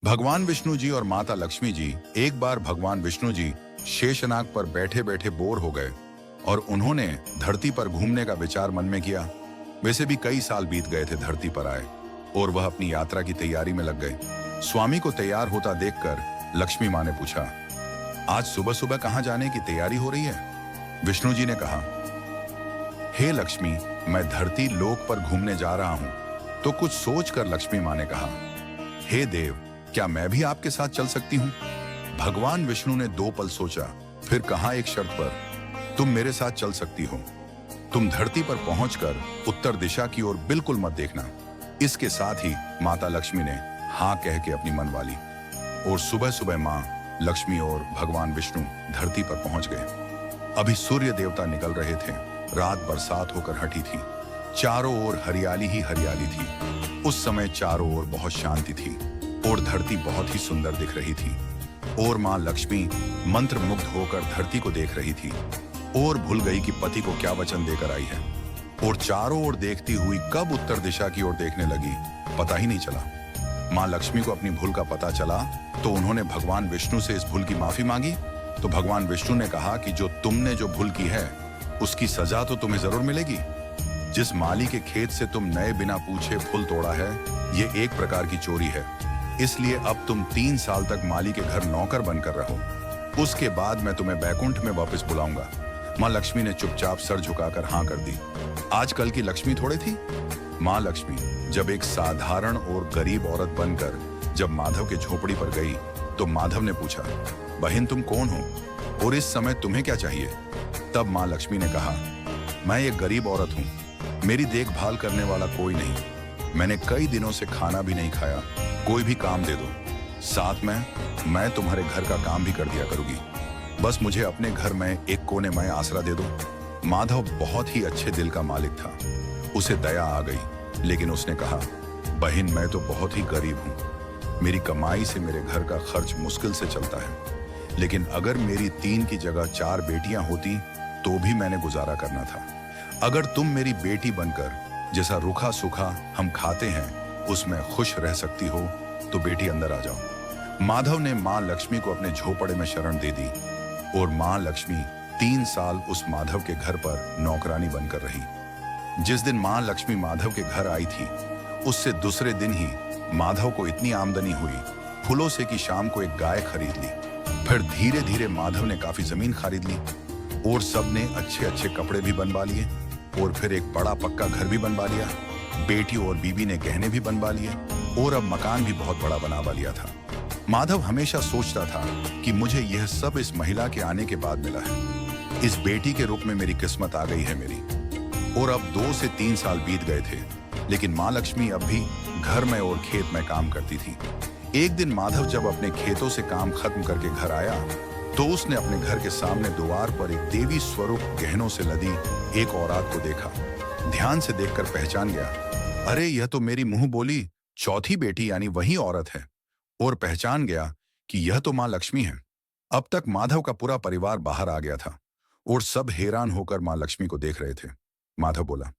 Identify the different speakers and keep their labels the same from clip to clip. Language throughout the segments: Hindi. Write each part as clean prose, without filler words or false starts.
Speaker 1: भगवान विष्णु जी और माता लक्ष्मी जी। एक बार भगवान विष्णु जी शेषनाग पर बैठे बैठे बोर हो गए और उन्होंने धरती पर घूमने का विचार मन में किया। वैसे भी कई साल बीत गए थे धरती पर आए और वह अपनी यात्रा की तैयारी में लग गए। स्वामी को तैयार होता देखकर लक्ष्मी माँ ने पूछा, आज सुबह सुबह कहाँ जाने की तैयारी हो रही है? विष्णु जी ने कहा, हे लक्ष्मी, मैं धरती लोक पर घूमने जा रहा हूँ। तो कुछ सोचकर लक्ष्मी माँ ने कहा, हे देव, क्या मैं भी आपके साथ चल सकती हूँ? भगवान विष्णु ने 2 पल सोचा, फिर कहा एक शर्त पर, तुम मेरे साथ चल सकती हो। तुम धरती पर पहुंचकर उत्तर दिशा की ओर बिल्कुल मत देखना। इसके साथ ही माता लक्ष्मी ने हाँ कह के अपनी मनवा ली और सुबह सुबह माँ लक्ष्मी और भगवान विष्णु धरती पर पहुंच गए। अभी सूर्य देवता निकल रहे थे। रात बरसात होकर हटी थी। चारों ओर हरियाली ही हरियाली थी। उस समय चारों ओर बहुत शांति थी और धरती बहुत ही सुंदर दिख रही थी। और माँ लक्ष्मी मंत्र मुग्ध होकर धरती को देख रही थी और भूल गई कि पति को क्या वचन देकर आई है। और चारों ओर देखती हुई कब उत्तर दिशा की ओर देखने लगी, पता ही नहीं चला। माँ लक्ष्मी को अपनी भूल का पता चला तो उन्होंने भगवान विष्णु से इस भूल की माफी मांगी। तो भगवान विष्णु ने कहा कि जो तुमने जो भूल की है उसकी सजा तो तुम्हें जरूर मिलेगी। जिस माली के खेत से तुम नए बिना पूछे फूल तोड़ा है, ये एक प्रकार की चोरी है। इसलिए अब तुम 3 साल तक माली के घर नौकर बनकर रहो। उसके बाद मैं तुम्हें बैकुंठ में वापस बुलाऊंगा। माँ लक्ष्मी ने चुपचाप सर झुकाकर हाँ कर दी। आजकल की लक्ष्मी थोड़े थी। माँ लक्ष्मी जब एक साधारण और गरीब औरत बनकर जब माधव के झोपड़ी पर गई तो माधव ने पूछा, बहन तुम कौन हो और इस समय तुम्हें क्या चाहिए? तब माँ लक्ष्मी ने कहा, मैं एक गरीब औरत हूँ। मेरी देखभाल करने वाला कोई नहीं। मैंने कई दिनों से खाना भी नहीं खाया। कोई भी काम दे दो, साथ में मैं तुम्हारे घर का काम भी कर दिया करूंगी। बस मुझे अपने घर में एक कोने में आसरा दे दो। माधव बहुत ही अच्छे दिल का मालिक था। उसे दया आ गई, लेकिन उसने कहा, बहन मैं तो बहुत ही गरीब हूँ। मेरी कमाई से मेरे घर का खर्च मुश्किल से चलता है। लेकिन अगर मेरी 3 की जगह 4 बेटियां होती तो भी मैंने गुजारा करना था। अगर तुम मेरी बेटी बनकर जैसा रूखा सूखा हम खाते हैं उसमें खुश रह सकती हो तो बेटी अंदर आ जाओ। माधव ने माँ लक्ष्मी को अपने झोपड़े में शरण दे दी और माँ लक्ष्मी 3 साल उस माधव के घर पर नौकरानी बनकर रही। जिस दिन माँ लक्ष्मी माधव के घर आई थी उससे दूसरे दिन ही माधव को इतनी आमदनी हुई फूलों से कि शाम को एक गाय खरीद ली। फिर धीरे धीरे माधव ने काफी जमीन खरीद ली और सबने अच्छे अच्छे कपड़े भी बनवा लिए और फिर एक बड़ा पक्का घर भी बनवा लिया। बेटी और बीबी ने गहने भी बनवा लिए और अब मकान भी बहुत बड़ा बनवा लिया था। माधव हमेशा सोचता था कि मुझे यह सब इस महिला के आने के बाद मिला है। इस बेटी के रूप में मेरी किस्मत आ गई है मेरी। और अब 2 से 3 साल बीत गए थे, लेकिन माँ लक्ष्मी अब भी घर में और खेत में काम करती थी। एक दिन माधव जब अपने खेतों से काम खत्म करके घर आया तो उसने अपने घर के सामने द्वार पर एक देवी स्वरूप गहनों से लदी एक औरत को देखा। ध्यान से देखकर पहचान गया, अरे यह तो मेरी मुंह बोली चौथी बेटी यानी वही औरत है। और पहचान गया कि यह तो माँ लक्ष्मी है। अब तक माधव का पूरा परिवार बाहर आ गया था और सब हैरान होकर माँ लक्ष्मी को देख रहे थे। माधव बोला,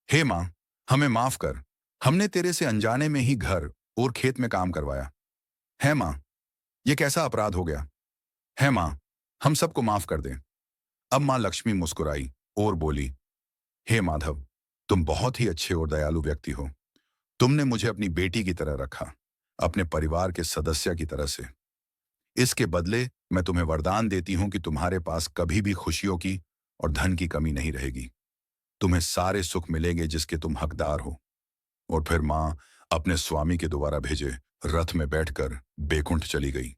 Speaker 1: हे माँ, हमें माफ कर। हमने तेरे से अनजाने में ही घर और खेत में काम करवाया है। माँ, यह कैसा अपराध हो गया है? माँ, हम सबको माफ कर दें। अब माँ लक्ष्मी मुस्कुराई और बोली, हे माधव, तुम बहुत ही अच्छे और दयालु व्यक्ति हो। तुमने मुझे अपनी बेटी की तरह रखा, अपने परिवार के सदस्य की तरह से। इसके बदले मैं तुम्हें वरदान देती हूं कि तुम्हारे पास कभी भी खुशियों की और धन की कमी नहीं रहेगी। तुम्हें सारे सुख मिलेंगे जिसके तुम हकदार हो। और फिर माँ अपने स्वामी के द्वारा भेजे रथ में बैठकर बैकुंठ चली गई।